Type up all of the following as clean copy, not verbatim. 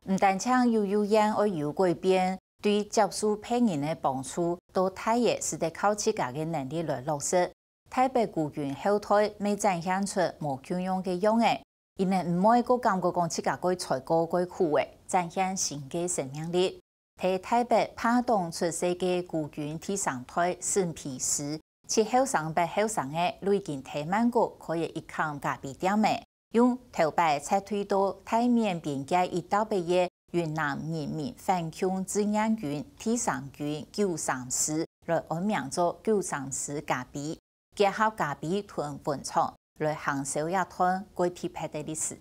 唔但唱有烟而有改变，对接受配音的帮助，都大也是得靠自家的能力来落实。台北孤军后台未展现出无军用嘅样诶，因为唔每个感觉讲自家个才高个苦诶，展现新嘅生命力。喺台北拍动出世嘅孤军第三台审批时，其后上百后上嘅累计台曼谷可以一抗咖啡店诶，用头摆才推到台面边界一道北嘅云南人民反恐志愿军第三军934来安名做934咖啡。结合咖啡同文创来享受一段过匹配的历史。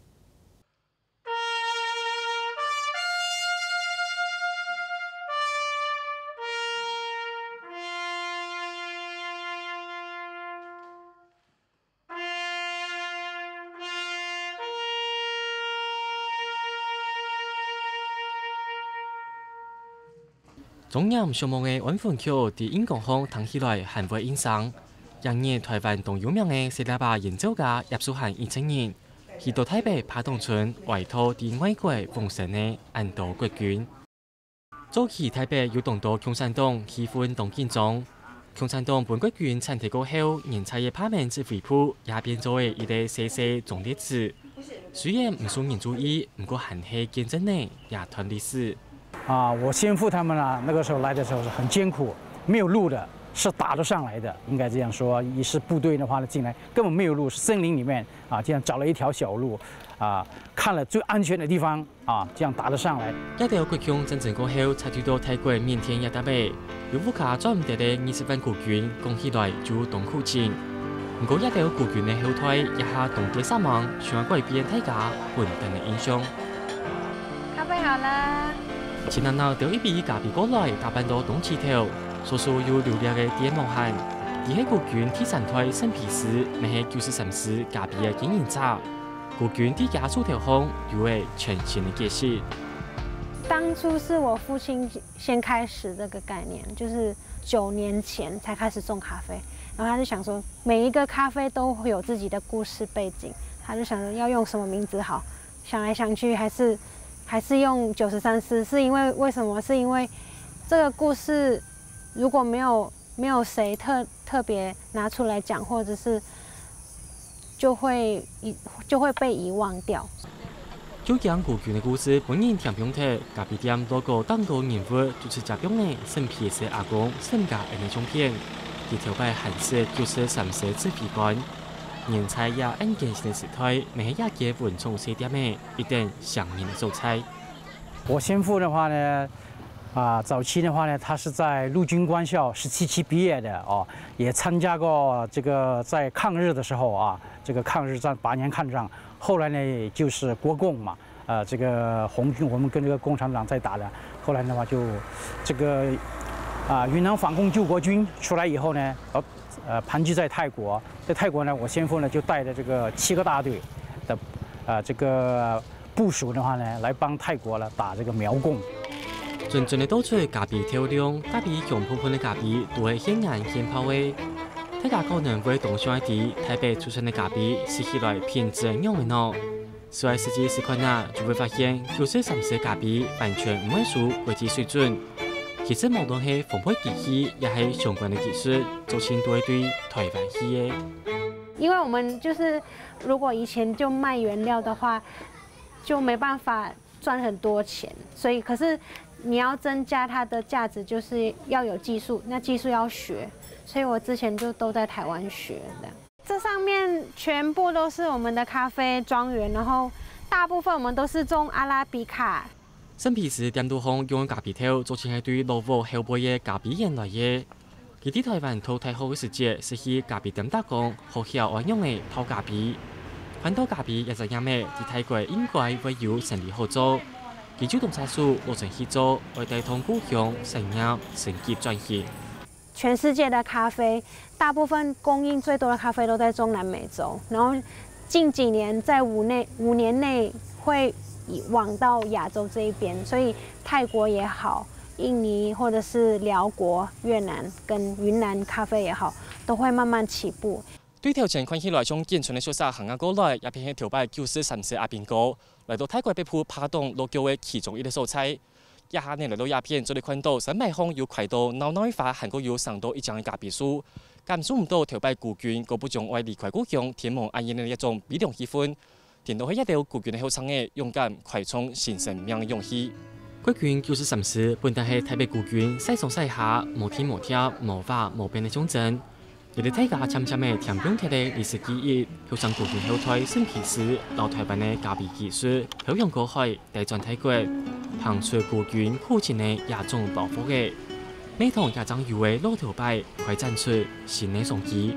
中央项目的温泉桥伫英港巷谈起来很不印象。今年台湾最有名的四大把演奏家叶素涵1000年，去到台北拍东村外头伫外国奉神的安道国军。早期台北有众多共产党喜欢当建中，共产党本国军参提过后，人才的拍面指挥部也变做为一个细细总列子。虽然唔受人注意，不过还是见证呢也段历史。我先父他们啊，那个时候来的时候是很艰苦，没有路的。是打得上来的，应该这样说。一是部队的话呢，进来根本没有路，是森林里面这样找了一条小路看了最安全的地方这样打得上来。一条国境战争过后，才推到泰国缅甸一带北，有副卡专唔得的20万国军攻起来就东苦境。不过一条国军的后退，一下冻结3万，想改变大家混蛋的印象。咖啡好了。前两日钓一笔咖啡过来，打扮到东起头。所属有流量的电网汉，而喺国军第三台审批时，咪系93师咖啡的经营者。国军第加速条巷有个全新的解释。当初是我父亲先开始这个概念，就是9年前才开始种咖啡，然后他就想说，每一个咖啡都会有自己的故事背景，他就想着要用什么名字好，想来想去还是用93师，是因为为什么？是因为这个故事。如果没有谁特别拿出来讲，或者是就会被遗忘掉。就讲国军的故事，本人听平台咖啡店多个当个人物就是嘉宾的审批师阿公沈家人的唱片，一条摆韩式93式指挥官，人才也按件新的时代，每一个文创设点的一定上面的素材。我先父的话呢。早期的话呢，他是在陆军官校17期毕业的也参加过这个在抗日的时候这个抗日战8年抗战，后来呢就是国共嘛，这个红军我们跟这个共产党在打的，后来的话就这个云南反共救国军出来以后呢，盘踞在泰国，在泰国呢，我先父呢就带着这个7个大队的这个部署的话呢，来帮泰国了打这个苗共。真正的倒出咖啡调亮，咖啡香喷喷的咖啡都会显眼显泡味。大家可能会同想一啲台北出产的咖啡吃起来偏正样的呢。所以实际试看就会发现93式咖啡完全唔会输国际水准。其实无论是烘焙机器，也是相关的技术，做成都会对台湾去的。因为我们就是如果以前就卖原料的话，就没办法赚很多钱，所以可是。你要增加它的价值，就是要有技术，那技术要学，所以我之前就都在台湾学的。这上面全部都是我们的咖啡庄园，然后大部分我们都是种阿拉比卡。审批时点都方用咖啡头做成一对老虎后背的咖啡园来嘅。佢喺台湾淘汰好嘅时节，是去咖啡店打工，学校运用嘅泡咖啡。反倒咖啡也是样嘅，喺泰国应该会有生意好做。佢主动采树落成去做，为带动故乡产业升级转型。全世界的咖啡，大部分供应最多的咖啡都在中南美洲，然后近几年在5年内会往到亚洲这一边，所以泰国也好，印尼或者是辽国、越南跟云南咖啡也好，都会慢慢起步。对头前看起来从建村的小沙行啊过来，也偏向条摆94、30阿边高，来到泰国北部爬洞落脚的其中一个所在。一下呢来到鸦片，就嚟看到山脉风有快到闹闹一发，还个有上到一张的咖别墅。感受唔到条摆孤军，个不将爱离开故乡，天梦安逸的一种悲凉气氛。听到喺一条孤军的后场嘅勇敢、快冲、新生命的勇气。国军93师本来係台北孤军西上西下，無天無地、無法無邊的總鎮。亦哋大家深深嘅填補佢哋歷史記憶，向上孤軍後退升旗時，老台灣嘅加備技術，向洋過海大戰泰國，行出孤軍苦戰嘅亞種爆發嘅。每堂家長以為老條擺，快展出新嘅商機。